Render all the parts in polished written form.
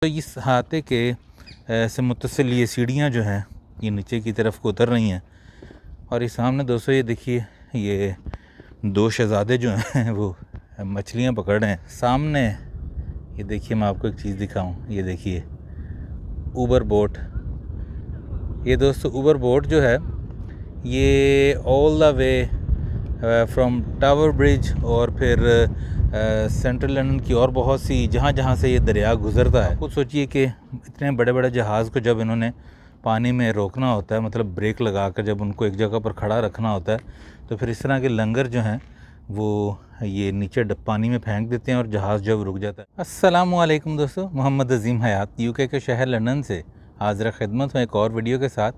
तो इस अहाते के से मुत्तसिल ये सीढ़ियाँ जो हैं ये नीचे की तरफ को उतर रही हैं। और ये सामने दोस्तों ये देखिए, ये दो शहज़ादे जो हैं वो मछलियाँ पकड़ रहे हैं। सामने ये देखिए, मैं आपको एक चीज़ दिखाऊं, ये देखिए ऊबर बोट। ये दोस्तों ऊबर बोट जो है ये all the way from tower bridge और फिर सेंट्रल लंदन की और बहुत सी जहाँ से ये दरिया गुज़रता है। खुद सोचिए कि इतने बड़े बड़े जहाज़ को जब इन्होंने पानी में रोकना होता है, मतलब ब्रेक लगा कर जब उनको एक जगह पर खड़ा रखना होता है, तो फिर इस तरह के लंगर जो हैं वो ये नीचे पानी में फेंक देते हैं और जहाज़ जब रुक जाता है। अस्सलामु अलैकुम दोस्तों, मोहम्मद अज़ीम हयात यूके के शहर लंदन से हाज़िर खिदमत हूँ एक और वीडियो के साथ।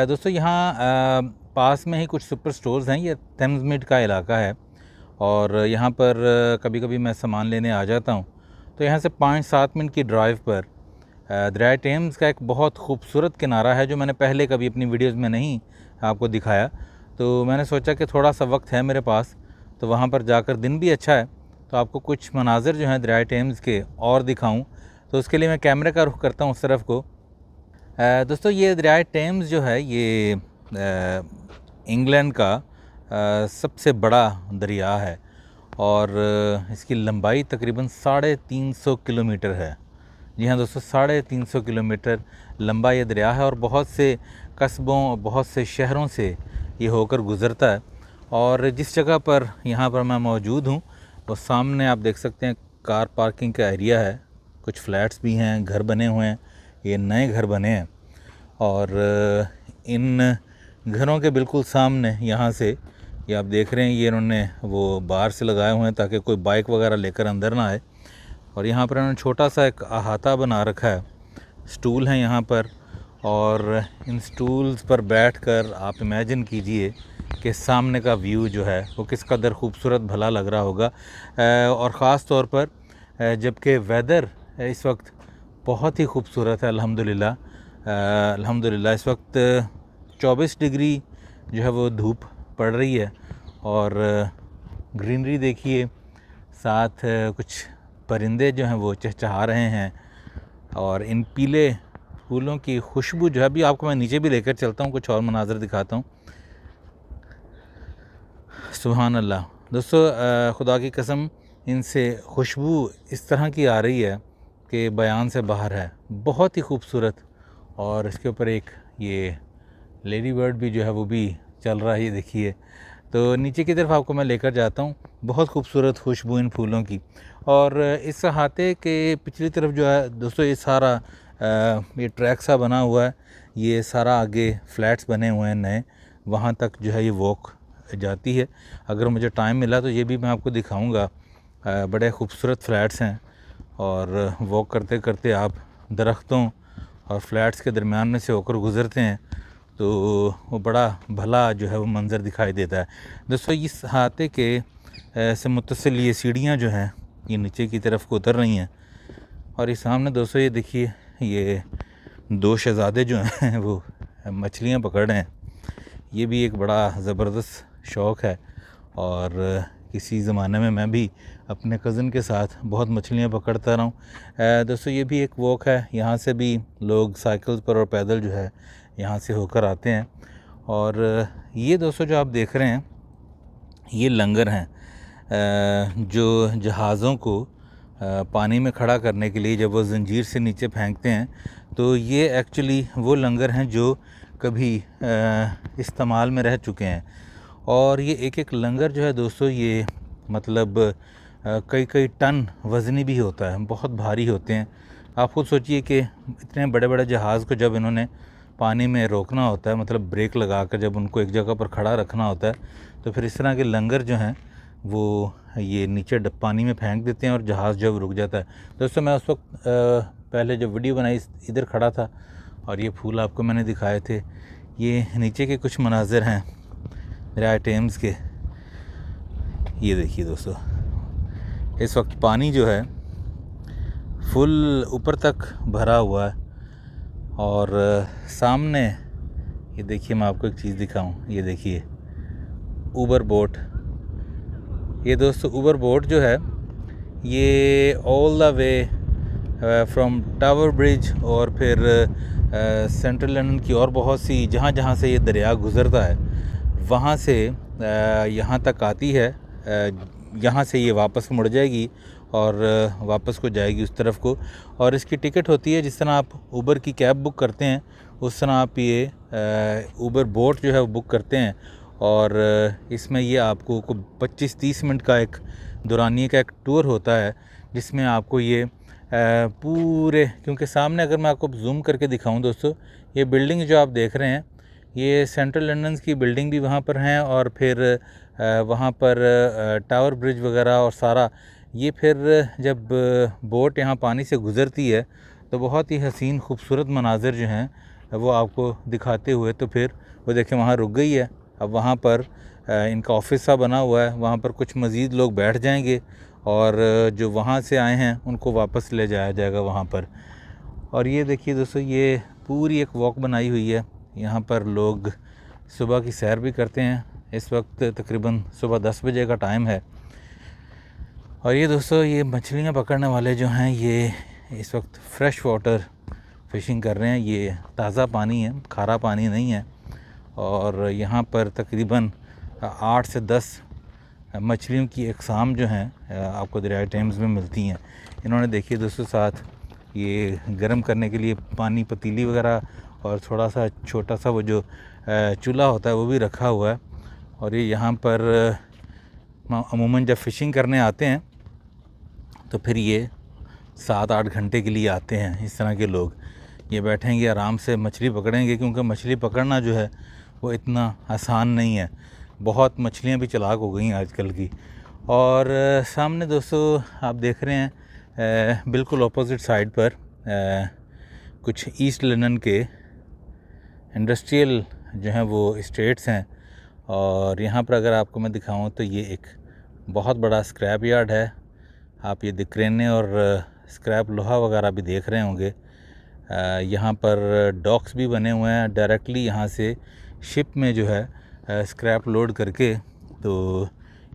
दोस्तों यहाँ पास में ही कुछ सुपर स्टोर्स हैं। ये थेम्स का इलाका है और यहाँ पर कभी कभी मैं सामान लेने आ जाता हूँ। तो यहाँ से 5-7 मिनट की ड्राइव पर दरिया टेम्स का एक बहुत खूबसूरत किनारा है जो मैंने पहले कभी अपनी वीडियोज़ में नहीं आपको दिखाया। तो मैंने सोचा कि थोड़ा सा वक्त है मेरे पास, तो वहाँ पर जाकर दिन भी अच्छा है तो आपको कुछ मनाज़िर जो हैं दरिया टेम्स के और दिखाऊँ। तो उसके लिए मैं कैमरे का रुख करता हूँ उस तरफ को। दोस्तों ये दरिया टेम्स जो है ये इंग्लैंड का सबसे बड़ा दरिया है और इसकी लंबाई तकरीबन 350 किलोमीटर है। जी हाँ दोस्तों, 350 किलोमीटर लंबा ये दरिया है और बहुत से कस्बों, बहुत से शहरों से ये होकर गुज़रता है। और जिस जगह पर यहाँ पर मैं मौजूद हूँ वो सामने आप देख सकते हैं कार पार्किंग का एरिया है। कुछ फ्लैट्स भी हैं, घर बने हुए हैं, ये नए घर बने हैं। और इन घरों के बिल्कुल सामने यहाँ से ये आप देख रहे हैं, ये इन्होंने वो बाहर से लगाए हुए हैं ताकि कोई बाइक वगैरह लेकर अंदर ना आए। और यहाँ पर इन्होंने छोटा सा एक अहाता बना रखा है, स्टूल हैं यहाँ पर, और इन स्टूल्स पर बैठकर आप इमेजिन कीजिए कि सामने का व्यू जो है वो किस कदर खूबसूरत भला लग रहा होगा। और ख़ास तौर पर जबकि वेदर इस वक्त बहुत ही खूबसूरत है, अल्हम्दुलिल्लाह। इस वक्त 24 डिग्री जो है वो धूप पड़ रही है और ग्रीनरी देखिए, साथ कुछ परिंदे जो हैं वो चहचहा रहे हैं और इन पीले फूलों की खुशबू जो है, अभी आपको मैं नीचे भी लेकर चलता हूँ, कुछ और मनाज़र दिखाता हूँ। सुभान अल्लाह दोस्तों, खुदा की कसम, इनसे खुशबू इस तरह की आ रही है कि बयान से बाहर है, बहुत ही खूबसूरत। और इसके ऊपर एक ये लेडी बर्ड भी जो है वो भी चल रहा है, ये देखिए। तो नीचे की तरफ आपको मैं लेकर जाता हूँ, बहुत खूबसूरत खुशबू इन फूलों की। और इस अहाते के पिछली तरफ जो है दोस्तों ये सारा ये ट्रैक सा बना हुआ है, ये सारा आगे फ्लैट्स बने हुए हैं नए, वहाँ तक जो है ये वॉक जाती है। अगर मुझे टाइम मिला तो ये भी मैं आपको दिखाऊंगा। बड़े खूबसूरत फ्लैट्स हैं और वॉक करते करते आप दरख्तों और फ्लैट्स के दरमियान में से होकर गुज़रते हैं तो वो बड़ा भला जो है वो मंज़र दिखाई देता है। दोस्तों इस अहाते के से मुत्तसिल ये सीढ़ियाँ जो हैं ये नीचे की तरफ को उतर रही हैं। और ये सामने दोस्तों ये देखिए, ये दो शहज़ादे जो हैं वो मछलियाँ पकड़ रहे हैं। ये भी एक बड़ा ज़बरदस्त शौक़ है और किसी ज़माने में मैं भी अपने कज़न के साथ बहुत मछलियाँ पकड़ता रहा हूँ। दोस्तों ये भी एक वॉक है, यहाँ से भी लोग साइकिल पर और पैदल जो है यहाँ से होकर आते हैं। और ये दोस्तों जो आप देख रहे हैं ये लंगर हैं जो जहाज़ों को पानी में खड़ा करने के लिए जब वो ज़ंजीर से नीचे फेंकते हैं, तो ये एक्चुअली वो लंगर हैं जो कभी इस्तेमाल में रह चुके हैं। और ये एक एक लंगर जो है दोस्तों ये मतलब कई टन वज़नी भी होता है, बहुत भारी होते हैं। आप खुद सोचिए कि इतने बड़े बड़े जहाज़ को जब इन्होंने पानी में रोकना होता है, मतलब ब्रेक लगा कर जब उनको एक जगह पर खड़ा रखना होता है, तो फिर इस तरह के लंगर जो हैं वो ये नीचे पानी में फेंक देते हैं और जहाज़ जब रुक जाता है। दोस्तों मैं उस वक्त पहले जब वीडियो बनाई इधर खड़ा था और ये फूल आपको मैंने दिखाए थे। ये नीचे के कुछ मनाज़िर हैं दरिया टेम्स के, ये देखिए दोस्तों। इस वक्त पानी जो है फुल ऊपर तक भरा हुआ है और सामने ये देखिए, मैं आपको एक चीज़ दिखाऊं, ये देखिए ऊबर बोट। ये दोस्तों ऊबर बोट जो है ये all the way from tower bridge और फिर सेंट्रल लंदन की और बहुत सी जहाँ जहाँ से ये दरिया गुज़रता है वहाँ से यहाँ तक आती है। यहाँ से ये वापस मुड़ जाएगी और वापस को जाएगी उस तरफ को। और इसकी टिकट होती है जिस तरह आप ऊबर की कैब बुक करते हैं उस तरह आप ये ऊबर बोट जो है वो बुक करते हैं। और इसमें ये आपको 25-30 मिनट का एक दुरानिये का एक टूर होता है जिसमें आपको ये पूरे, क्योंकि सामने अगर मैं आपको जूम करके दिखाऊं दोस्तों, ये बिल्डिंग जो आप देख रहे हैं ये सेंट्रल लंदन की बिल्डिंग भी वहाँ पर हैं और फिर वहाँ पर टावर ब्रिज वगैरह और सारा ये। फिर जब बोट यहाँ पानी से गुज़रती है तो बहुत ही हसीन खूबसूरत मनाजिर जो हैं वो आपको दिखाते हुए, तो फिर वो देखें वहाँ रुक गई है। अब वहाँ पर इनका ऑफिस सा बना हुआ है, वहाँ पर कुछ मज़ीद लोग बैठ जाएंगे और जो वहाँ से आए हैं उनको वापस ले जाया जाएगा वहाँ पर। और ये देखिए दोस्तों, ये पूरी एक वॉक बनाई हुई है। यहाँ पर लोग सुबह की सैर भी करते हैं। इस वक्त तकरीबन सुबह 10 बजे का टाइम है। और ये दोस्तों, ये मछलियाँ पकड़ने वाले जो हैं ये इस वक्त फ़्रेश वाटर फ़िशिंग कर रहे हैं। ये ताज़ा पानी है, खारा पानी नहीं है। और यहाँ पर तकरीबन 8 से 10 मछलियों की अक़साम जो हैं आपको दरियाए टेम्स में मिलती हैं। इन्होंने देखिए दोस्तों साथ ये गर्म करने के लिए पानी पतीली वगैरह और थोड़ा सा छोटा सा वो जो चूल्हा होता है वो भी रखा हुआ है। और ये यहाँ पर अमूमन जब फ़िशिंग करने आते हैं तो फिर ये 7-8 घंटे के लिए आते हैं। इस तरह के लोग ये बैठेंगे आराम से मछली पकड़ेंगे, क्योंकि मछली पकड़ना जो है वो इतना आसान नहीं है। बहुत मछलियाँ भी चालाक हो गई हैं आजकल की। और सामने दोस्तों आप देख रहे हैं बिल्कुल ऑपोजिट साइड पर कुछ ईस्ट लंदन के इंडस्ट्रियल जो हैं वो इस्टेट्स हैं। और यहाँ पर अगर आपको मैं दिखाऊँ तो ये एक बहुत बड़ा स्क्रैप यार्ड है। आप ये क्रेनें और स्क्रैप लोहा वगैरह भी देख रहे होंगे। यहाँ पर डॉक्स भी बने हुए हैं। डायरेक्टली यहाँ से शिप में जो है स्क्रैप लोड करके तो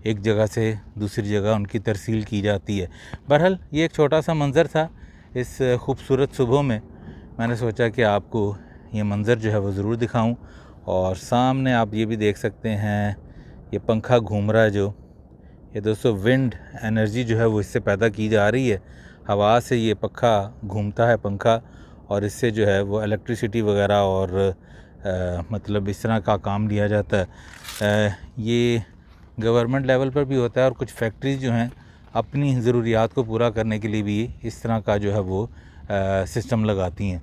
एक जगह से दूसरी जगह उनकी तरसील की जाती है। बहरहाल ये एक छोटा सा मंज़र था इस खूबसूरत सुबह में। मैंने सोचा कि आपको ये मंज़र जो है वो ज़रूर दिखाऊं। और सामने आप ये भी देख सकते हैं ये पंखा घूम रहा है, जो ये दोस्तों विंड एनर्जी जो है वो इससे पैदा की जा रही है। हवा से ये पंखा घूमता है पंखा, और इससे जो है वो इलेक्ट्रिसिटी वगैरह और मतलब इस तरह का काम लिया जाता है। ये गवर्नमेंट लेवल पर भी होता है और कुछ फैक्ट्रीज़ जो हैं अपनी ज़रूरियात को पूरा करने के लिए भी इस तरह का जो है वो सिस्टम लगाती हैं।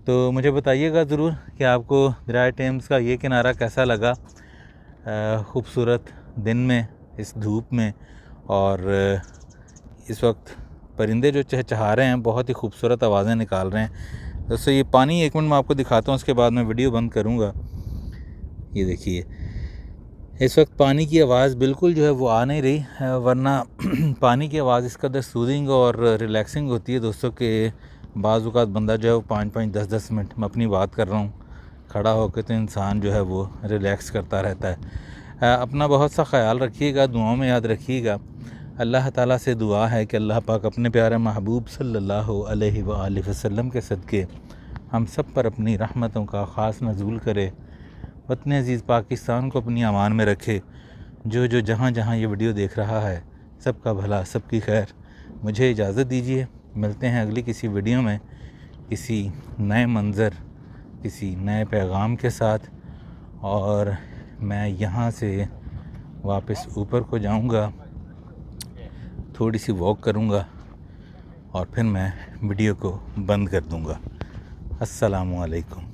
तो मुझे बताइएगा ज़रूर कि आपको दरियाए टेम्स का ये किनारा कैसा लगा खूबसूरत दिन में, इस धूप में। और इस वक्त परिंदे जो चहचहा रहे हैं, बहुत ही खूबसूरत आवाज़ें निकाल रहे हैं। दोस्तों ये पानी 1 मिनट मैं आपको दिखाता हूँ, उसके बाद मैं वीडियो बंद करूँगा। ये देखिए इस वक्त पानी की आवाज़ बिल्कुल जो है वो आ नहीं रही, वरना पानी की आवाज़ इस कदर सूदिंग और रिलैक्सिंग होती है दोस्तों कि बाज़ औक़ात बंदा जो है वो 5-5 10-10 मिनट, मैं अपनी बात कर रहा हूँ, खड़ा होकर तो इंसान जो है वो रिलैक्स करता रहता है। अपना बहुत सा ख्याल रखिएगा, दुआओं में याद रखिएगा। अल्लाह ताला से दुआ है कि अल्लाह पाक अपने प्यारे महबूब सल्लल्लाहु अलैहि वसल्लम के सदक़े हम सब पर अपनी रहमतों का ख़ास नज़ूल करे। वतन अज़ीज़ पाकिस्तान को अपनी अमान में रखे। जो जहाँ जहाँ ये वीडियो देख रहा है सबका भला, सबकी खैर। मुझे इजाज़त दीजिए, मिलते हैं अगली किसी वीडियो में किसी नए मंज़र, किसी नए पैगाम के साथ। और मैं यहाँ से वापस ऊपर को जाऊँगा, थोड़ी सी वॉक करूँगा और फिर मैं वीडियो को बंद कर दूँगा। अस्सलामु अलैकुम।